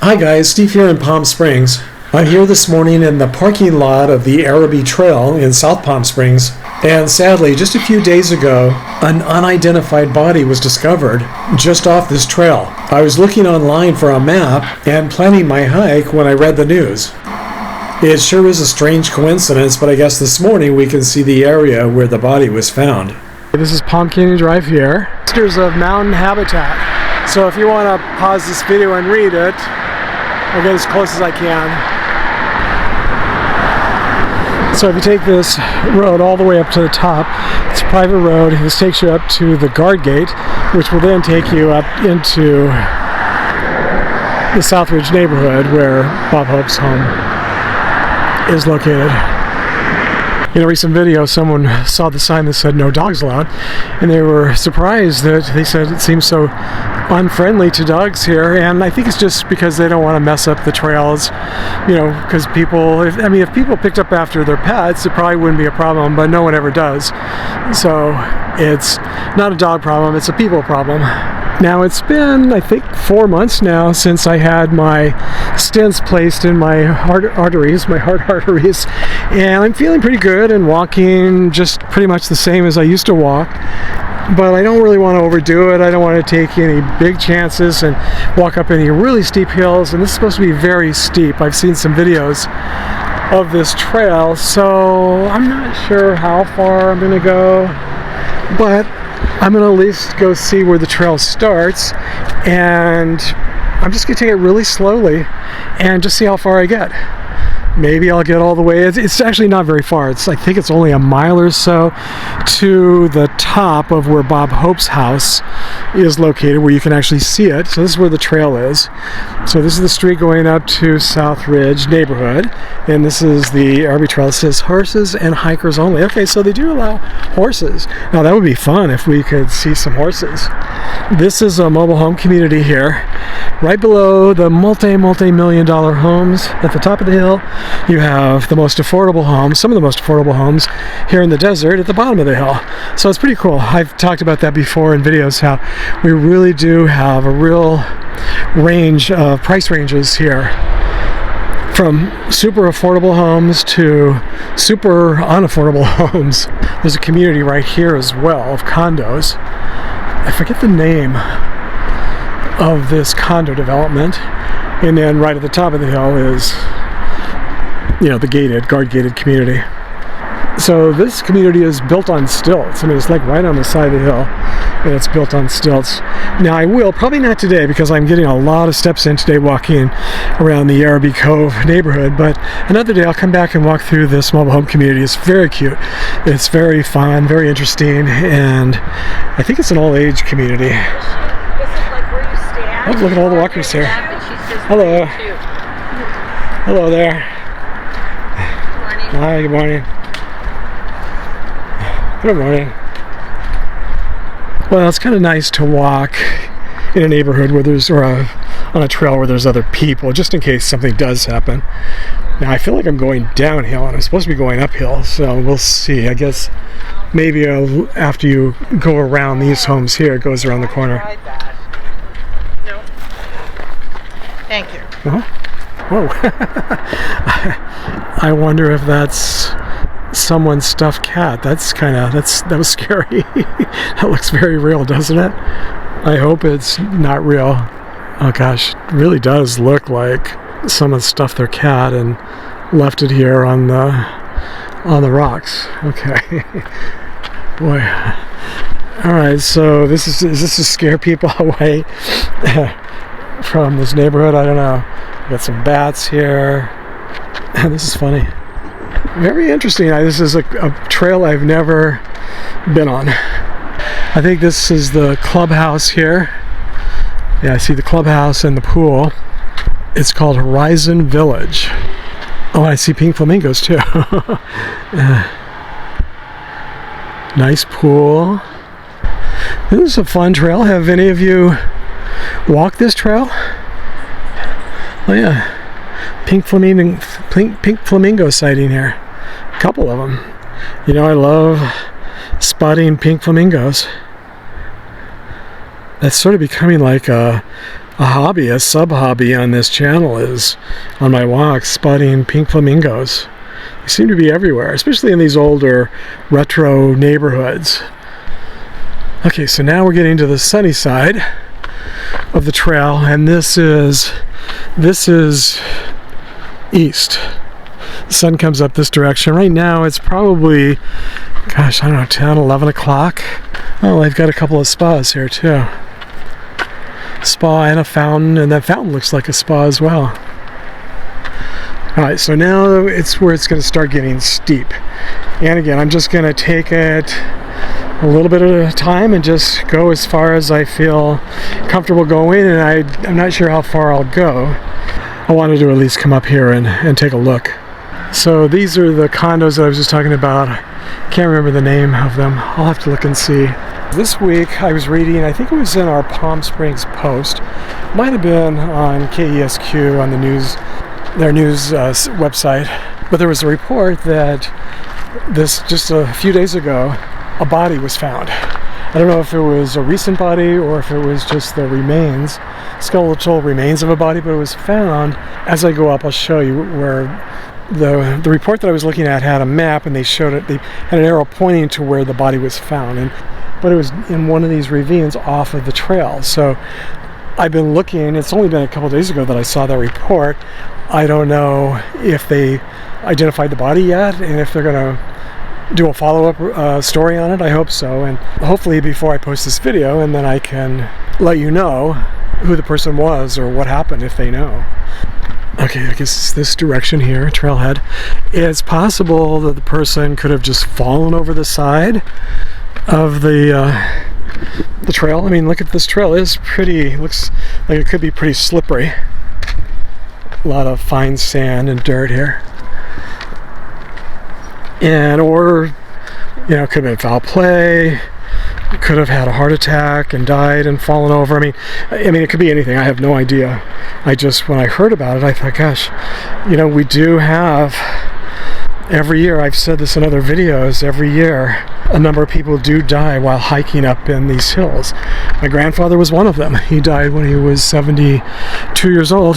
Hi guys, Steve here in Palm Springs. I'm here this morning in the parking lot of the Araby Trail in South Palm Springs, and sadly, just a few days ago, an unidentified body was discovered just off this trail. I was looking online for a map and planning my hike when I read the news. It sure is a strange coincidence, but I guess this morning we can see the area where the body was found. This is Palm Canyon Drive here. Sisters of Mountain Habitat. So if you want to pause this video and read it, I'll get as close as I can. So if you take this road all the way up to the top, it's a private road. This takes you up to the guard gate, which will then take you up into the Southridge neighborhood where Bob Hope's home is located. In a recent video, someone saw the sign that said no dogs allowed, and they were surprised that they said it seems so unfriendly to dogs here, and I think it's just because they don't want to mess up the trails, you know, because people, if people picked up after their pets, it probably wouldn't be a problem, but no one ever does. So it's not a dog problem, it's a people problem. Now it's been, I think, 4 months now since I had my stents placed in my heart arteries, and I'm feeling pretty good and walking just pretty much the same as I used to walk. But I don't really want to overdo it. I don't want to take any big chances and walk up any really steep hills, and this is supposed to be very steep. I've seen some videos of this trail, so I'm not sure how far I'm going to go, but I'm going to at least go see where the trail starts, and I'm just going to take it really slowly and just see how far I get. Maybe I'll get all the way. It's actually not very far. I think it's only a mile or so to the top of where Bob Hope's house is located, where you can actually see it. So this is where the trail is. So this is the street going up to Southridge neighborhood, and this is the Araby Trail. It says horses and hikers only. Okay, so they do allow horses. Now that would be fun if we could see some horses. This is a mobile home community here, right below the multi-million-dollar homes at the top of the hill. You have the most affordable homes, some of the most affordable homes here in the desert at the bottom of the hill. So it's pretty cool. I've talked about that before in videos, how we really do have a real range of price ranges here, from super affordable homes to super unaffordable homes. There's a community right here as well of condos. I forget the name of this condo development, and then right at the top of the hill is, you know, the guard-gated community. So this community is built on stilts. I mean, it's like right on the side of the hill, and it's built on stilts. Now I will, probably not today, because I'm getting a lot of steps in today walking around the Araby Cove neighborhood, but another day I'll come back and walk through this mobile home community. It's very cute. It's very fun, very interesting, and I think it's an all-age community. This is like where you stand. Oh, look at all the walkers here. Hello. Hello there. Hi, good morning. Good morning. Well, it's kind of nice to walk in a neighborhood where there's, on a trail where there's other people, just in case something does happen. Now, I feel like I'm going downhill, and I'm supposed to be going uphill, so we'll see. I guess maybe after you go around these homes here, it goes around the corner. No. Thank you. Uh-huh. Whoa. I wonder if that's someone's stuffed cat. That was scary. That looks very real, doesn't it? I hope it's not real. Oh gosh, it really does look like someone stuffed their cat and left it here on the rocks. Okay. Boy. Alright, so is this to scare people away from this neighborhood? I don't know. Got some bats here. This is funny. Very interesting. This is a trail I've never been on. I think this is the clubhouse here. Yeah, I see the clubhouse and the pool. It's called Horizon Village. Oh, I see pink flamingos too. Nice pool. This is a fun trail. Have any of you walked this trail? Oh yeah, pink flamingo sighting here. A couple of them. You know, I love spotting pink flamingos. That's sort of becoming like a hobby, a sub-hobby on this channel is, on my walks, spotting pink flamingos. They seem to be everywhere, especially in these older retro neighborhoods. Okay, so now we're getting to the sunny side of the trail, and this is east. The sun comes up this direction. Right now it's probably, gosh, I don't know, 10, 11 o'clock. Oh, they've got a couple of spas here too. Spa and a fountain, and that fountain looks like a spa as well. Alright, so now it's where it's going to start getting steep. And again, I'm just going to take it a little bit at a time and just go as far as I feel comfortable going, and I'm not sure how far I'll go. I wanted to at least come up here and take a look. So these are the condos that I was just talking about. I can't remember the name of them. I'll have to look and see. This week I was reading, I think it was in our Palm Springs Post, might have been on KESQ on the news, their news website, but there was a report that just a few days ago, a body was found. I don't know if it was a recent body or if it was just the remains, skeletal remains of a body, but it was found. As I go up, I'll show you where the report that I was looking at had a map, and they showed it. They had an arrow pointing to where the body was found, but it was in one of these ravines off of the trail. So I've been looking. It's only been a couple days ago that I saw that report. I don't know if they identified the body yet, and if they're going to do a follow-up story on it. I hope so, and hopefully before I post this video, and then I can let you know who the person was or what happened if they know. Okay, I guess it's this direction here, trailhead. It's possible that the person could have just fallen over the side of the trail. I mean, look at this trail. It is pretty, looks like it could be pretty slippery. A lot of fine sand and dirt here. Or, you know, it could have been foul play. Could have had a heart attack and died and fallen over. I mean, it could be anything. I have no idea. When I heard about it, I thought, gosh, you know, we do have, every year, I've said this in other videos, every year, a number of people do die while hiking up in these hills. My grandfather was one of them. He died when he was 72 years old.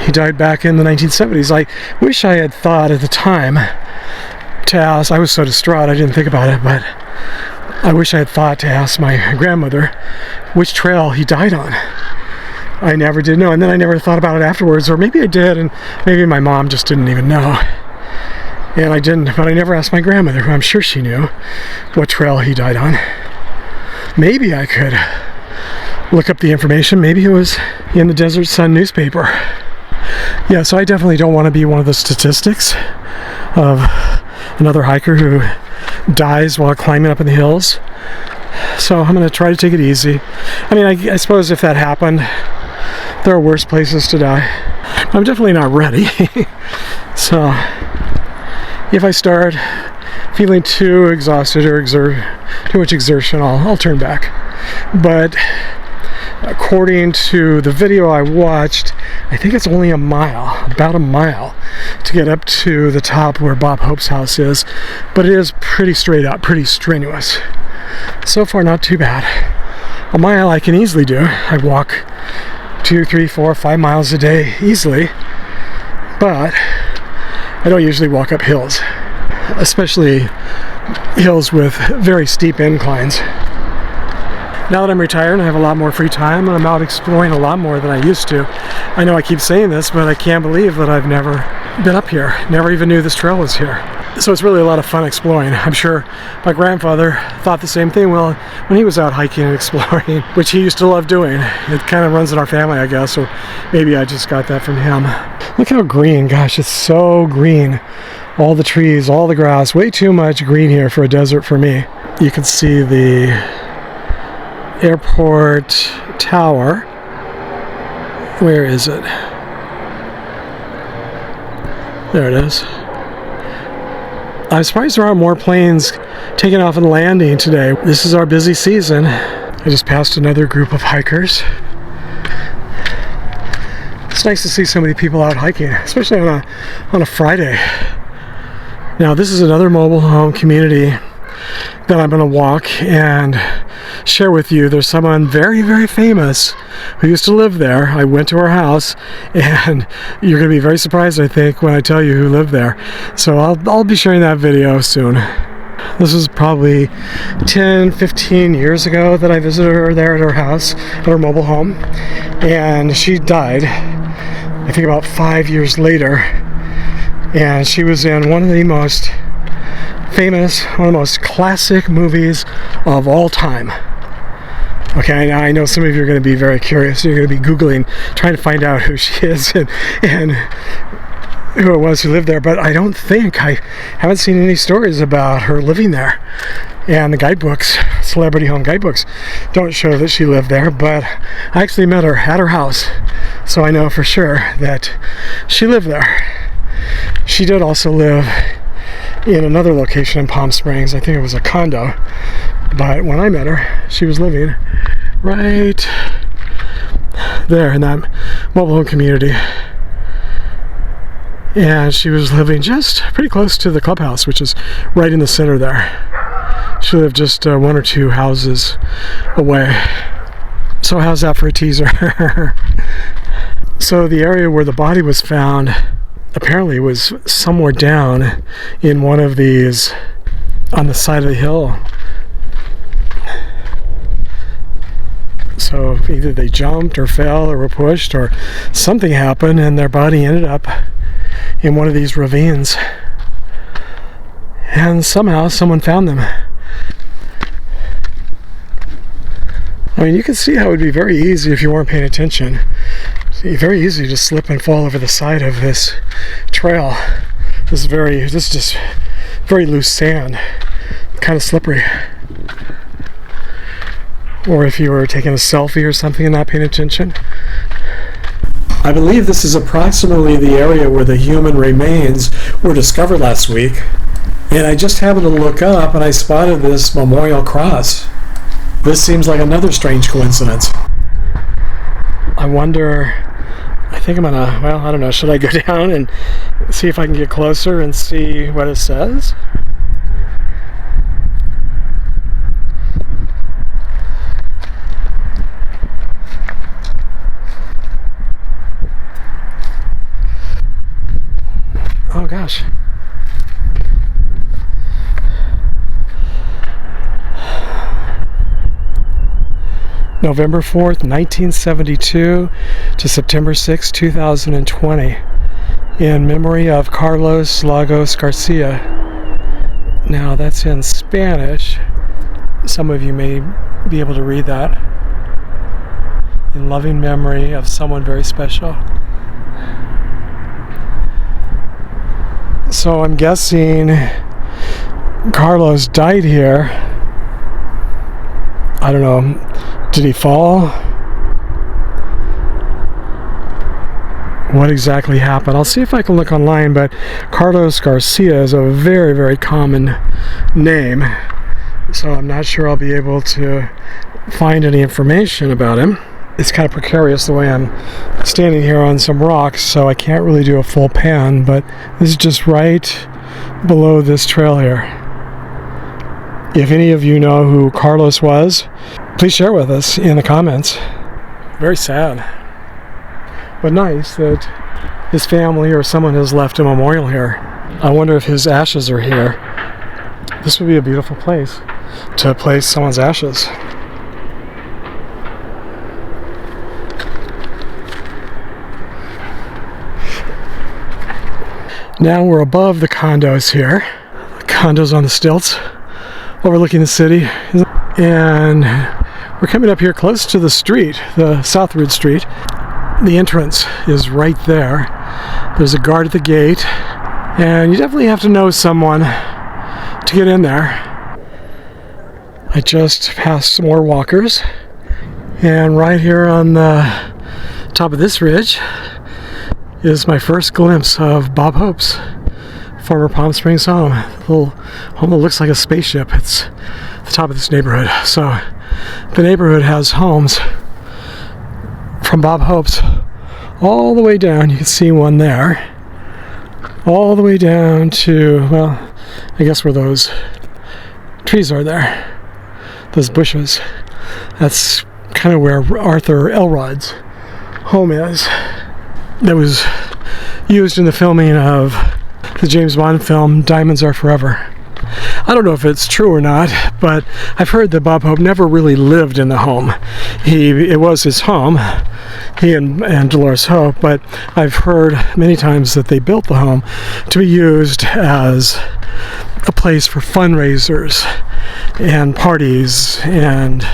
He died back in the 1970s. I wish I had thought at the time to ask. I was so distraught I didn't think about it, but I wish I had thought to ask my grandmother which trail he died on. I never did know, and then I never thought about it afterwards, or maybe I did, and maybe my mom just didn't even know. And I didn't, but I never asked my grandmother, who I'm sure she knew, what trail he died on. Maybe I could look up the information. Maybe it was in the Desert Sun newspaper. Yeah, so I definitely don't want to be one of the statistics of another hiker who dies while climbing up in the hills. So I'm going to try to take it easy. I mean, I suppose if that happened, there are worse places to die. I'm definitely not ready. So if I start feeling too exhausted or too much exertion, I'll turn back. But according to the video I watched, I think it's only about a mile to get up to the top where Bob Hope's house is, but it is pretty straight up, pretty strenuous. So far, not too bad. A mile I can easily do. I walk 2, 3, 4, 5 miles a day easily, but I don't usually walk up hills, especially hills with very steep inclines. Now that I'm retired and I have a lot more free time, and I'm out exploring a lot more than I used to. I know I keep saying this, but I can't believe that I've never been up here. Never even knew this trail was here. So it's really a lot of fun exploring. I'm sure my grandfather thought the same thing when he was out hiking and exploring, which he used to love doing. It kind of runs in our family, I guess, or maybe I just got that from him. Look how green, gosh, it's so green. All the trees, all the grass, way too much green here for a desert for me. You can see the airport tower. Where is it? There it is. I'm surprised there aren't more planes taking off and landing today. This is our busy season. I just passed another group of hikers. It's nice to see so many people out hiking, especially on a Friday. Now this is another mobile home community that I'm going to walk and share with you. There's someone very, very famous who used to live there. I went to her house, and you're going to be very surprised, I think, when I tell you who lived there. So I'll be sharing that video soon. This was probably 10, 15 years ago that I visited her there at her house, at her mobile home, and she died, I think, about 5 years later. And she was in one of the most famous, one of the most classic movies of all time. Okay, now I know some of you are going to be very curious. You're going to be Googling, trying to find out who she is and who it was who lived there, but I haven't seen any stories about her living there. And the guidebooks, celebrity home guidebooks, don't show that she lived there, but I actually met her at her house, so I know for sure that she lived there. She did also live in another location in Palm Springs. I think it was a condo, but when I met her, she was living right there in that mobile home community, and she was living just pretty close to the clubhouse, which is right in the center there. She lived just 1 or 2 houses away. So how's that for a teaser? So the area where the body was found apparently was somewhere down in one of these on the side of the hill. So either they jumped or fell or were pushed or something happened, and their body ended up in one of these ravines, and somehow someone found them. I mean, you can see how it would be very easy if you weren't paying attention. It's very easy to slip and fall over the side of this trail. This is just very loose sand, kind of slippery. Or if you were taking a selfie or something and not paying attention. I believe this is approximately the area where the human remains were discovered last week. And I just happened to look up and I spotted this memorial cross. This seems like another strange coincidence. I wonder, I think I'm gonna, well, I don't know, should I go down and see if I can get closer and see what it says? Oh gosh. November 4th, 1972 to September 6, 2020, in memory of Carlos Lagos Garcia. Now that's in Spanish. Some of you may be able to read that. In loving memory of someone very special. So I'm guessing Carlos died here. I don't know. Did he fall? What exactly happened? I'll see if I can look online, but Carlos Garcia is a very, very common name, so I'm not sure I'll be able to find any information about him. It's kind of precarious the way I'm standing here on some rocks, so I can't really do a full pan, but this is just right below this trail here. If any of you know who Carlos was, please share with us in the comments. Very sad, but nice that his family or someone has left a memorial here. I wonder if his ashes are here. This would be a beautiful place to place someone's ashes. Now we're above the condos here. Condos on the stilts, overlooking the city. And we're coming up here close to the street, the Southridge street. The entrance is right there. There's a guard at the gate, and you definitely have to know someone to get in there. I just passed some more walkers, and right here on the top of this ridge is my first glimpse of Bob Hope's former Palm Springs home. A little home that looks like a spaceship. It's the top of this neighborhood. So the neighborhood has homes from Bob Hope's all the way down. You can see one there. All the way down to, well, I guess where those trees are there. Those bushes. That's kind of where Arthur Elrod's home is. That was used in the filming of the James Bond film Diamonds Are Forever. I don't know if it's true or not, but I've heard that Bob Hope never really lived in the home. It was his home, he and Dolores Hope, but I've heard many times that they built the home to be used as a place for fundraisers and parties and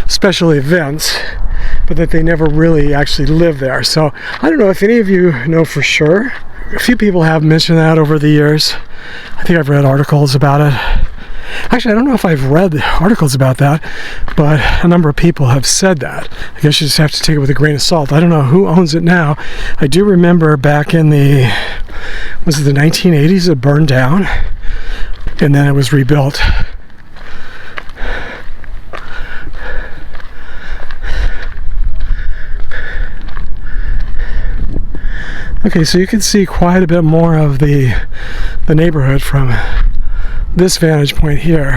special events, but that they never really actually lived there. So I don't know if any of you know for sure. A few people have mentioned that over the years. I think I've read articles about it. Actually, I don't know if I've read articles about that, but a number of people have said that. I guess you just have to take it with a grain of salt. I don't know who owns it now. I do remember back in the 1980s it burned down, and then it was rebuilt. Okay, so you can see quite a bit more of the neighborhood from this vantage point here.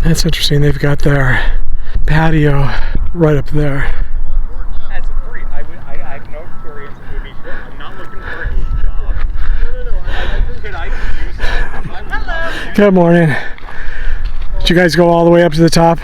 That's interesting. They've got their patio right up there. As a free, I have no experience in movie. I'm not looking for a new job. No. I can use it. Hello. Good morning. Did you guys go all the way up to the top?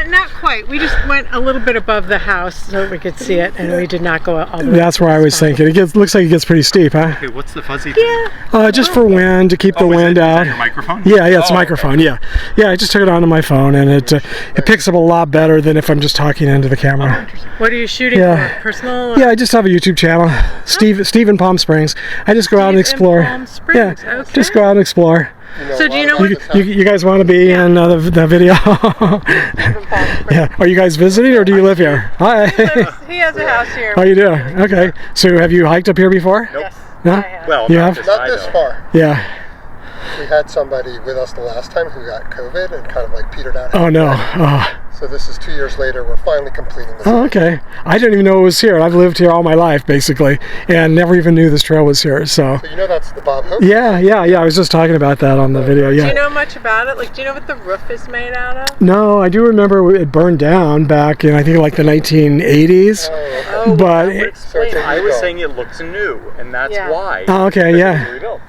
Not quite. We just went a little bit above the house so we could see it, and we did not go all the way. That's where I was thinking. Looks like it gets pretty steep, huh? Okay, what's the fuzzy thing? Yeah. Just for wind, to keep the wind out. Is that your microphone? Yeah, it's a Oh, microphone. okay. Yeah. I just took it onto my phone, and it picks up a lot better than if I'm just talking into the camera. What are you shooting for? Personal? Yeah, I just have a YouTube channel, Steve in Palm Springs. I just go out and explore. Palm Springs. Yeah, Okay. just go out and explore. So do you know what? You guys want to be in the video? Yeah. Are you guys visiting or do you live here? Hi. He has a house here. How you doing? Okay. So have you hiked up here before? Nope. Yes. No? I have. Well, You not have? Not this far. Yeah. We had somebody with us the last time who got COVID and kind of like petered out. Oh no. Oh. So this is 2 years later. We're finally completing this. Oh, okay. I didn't even know it was here. I've lived here all my life, basically, and never even knew this trail was here. So. So you know that's the Bob Hope? Yeah. I was just talking about that on the video. Do Yeah. you know much about it? Like, do you know what the roof is made out of? No, I do remember it burned down back in I think like the 1980s. Oh, But that would it- so it's explain a it. I was rebuild. saying it looks new, and that's Yeah. why. Oh, okay. Because Yeah. it was rebuilt.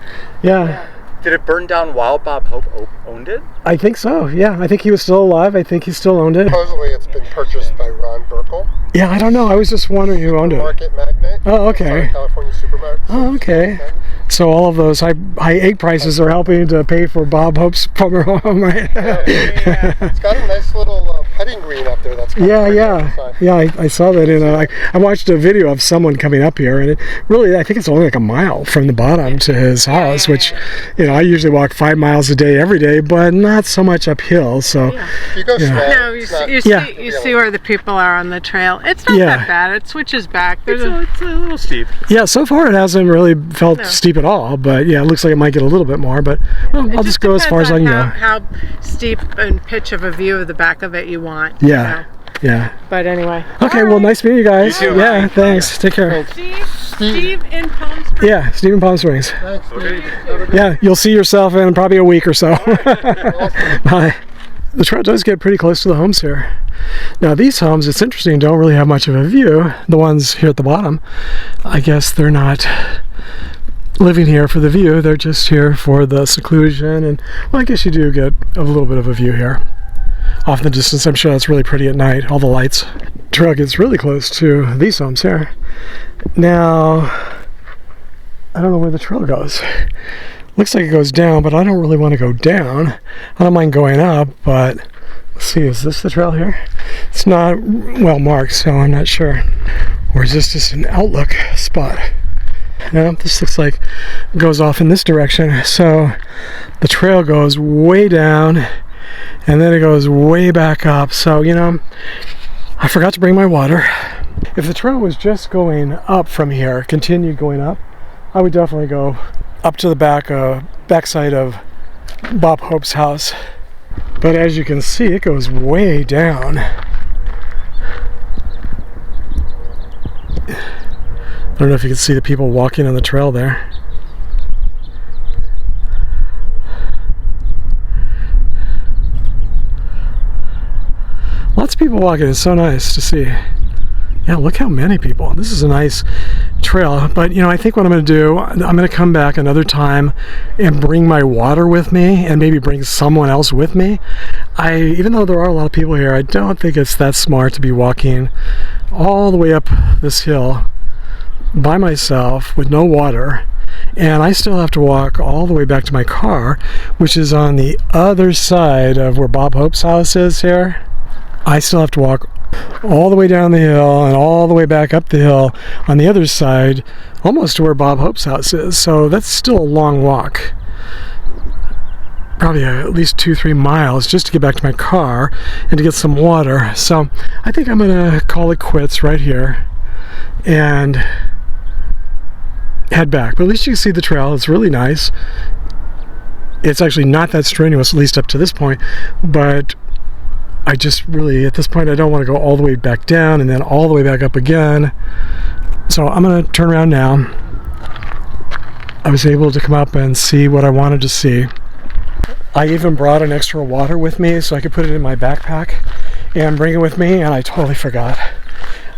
Yeah. Did it burn down while Bob Hope owned it? I think so. Yeah. I think he was still alive. I think he still owned it. Supposedly it's been purchased by Ron Burkle, Yeah. I don't know. I was just wondering who owned it. market magnate. Oh, okay. California supermarket. Oh, okay. So all of those high egg prices are helping to pay for Bob Hope's plumber home, right? It's got a nice little putting green up there. That's kind of pretty on the side. Yeah. I saw that in I watched a video of someone coming up here, and it really, I think it's only like a mile from the bottom to his house, which, I usually walk 5 miles a day every day, but not so much uphill. So If you go slow, No, it's not- you see where the people are on the trail. It's not Yeah. that bad. It switches back. There's It's a little steep. yeah, so far it hasn't really felt No. steep at all, but yeah, it looks like it might get a little bit more, but well, I'll just go as far as I can go. How steep and pitch of a view of the back of it you want. Yeah. Yeah. But anyway. Okay, All well, right. nice meeting you guys. You too. Yeah, thanks. Take care. Steve in Palm Springs. Yeah, Steve in Palm Springs. Thanks. Okay. Yeah, you'll see yourself in probably a week or so. Bye. The trail does get pretty close to the homes here. Now these homes, it's interesting, don't really have much of a view. The ones here at the bottom, I guess they're not living here for the view. They're just here for the seclusion, and well, I guess you do get a little bit of a view here. Off in the distance, I'm sure that's really pretty at night, all the lights. Trail gets really close to these homes here. Now, I don't know where the trail goes. Looks like it goes down, but I don't really want to go down. I don't mind going up, but let's see, is this the trail here? It's not well marked, so I'm not sure. Or is this just an outlook spot? No, this looks like it goes off in this direction. So the trail goes way down, and then it goes way back up. So, I forgot to bring my water. If the trail was just going up from here, continued going up, I would definitely go up to the backside of Bob Hope's house. But as you can see, it goes way down. I don't know if you can see the people walking on the trail there. Lots of people walking. It's so nice to see. Yeah, look how many people. This is a nice trail, but you know, I think what I'm going to do, I'm going to come back another time and bring my water with me and maybe bring someone else with me. Even though there are a lot of people here, I don't think it's that smart to be walking all the way up this hill by myself with no water. And I still have to walk all the way back to my car, which is on the other side of where Bob Hope's house is here. I still have to walk all the way down the hill and all the way back up the hill on the other side, almost to where Bob Hope's house is. So that's still a long walk. Probably at least 2-3 miles just to get back to my car and to get some water. So I think I'm gonna call it quits right here and head back. But at least you can see the trail. It's really nice. It's actually not that strenuous, at least up to this point, but I just really, at this point, I don't want to go all the way back down and then all the way back up again. So I'm going to turn around now. I was able to come up and see what I wanted to see. I even brought an extra water with me so I could put it in my backpack and bring it with me, and I totally forgot.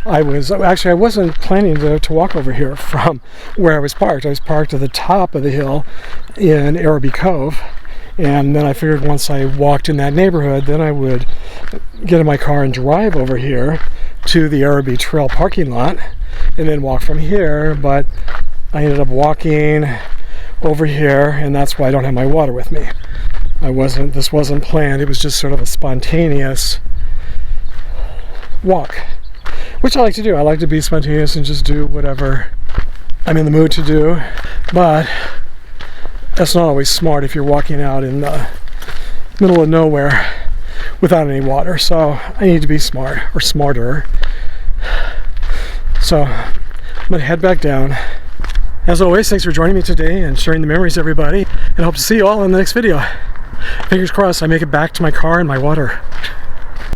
I wasn't planning to walk over here from where I was parked. I was parked at the top of the hill in Araby Cove. And then I figured once I walked in that neighborhood, then I would get in my car and drive over here to the Araby Trail parking lot and then walk from here. But I ended up walking over here, and that's why I don't have my water with me. This wasn't planned. It was just sort of a spontaneous walk, which I like to do. I like to be spontaneous and just do whatever I'm in the mood to do. But that's not always smart if you're walking out in the middle of nowhere without any water. So I need to be smart, or smarter. So I'm going to head back down. As always, thanks for joining me today and sharing the memories, everybody. And I hope to see you all in the next video. Fingers crossed I make it back to my car and my water.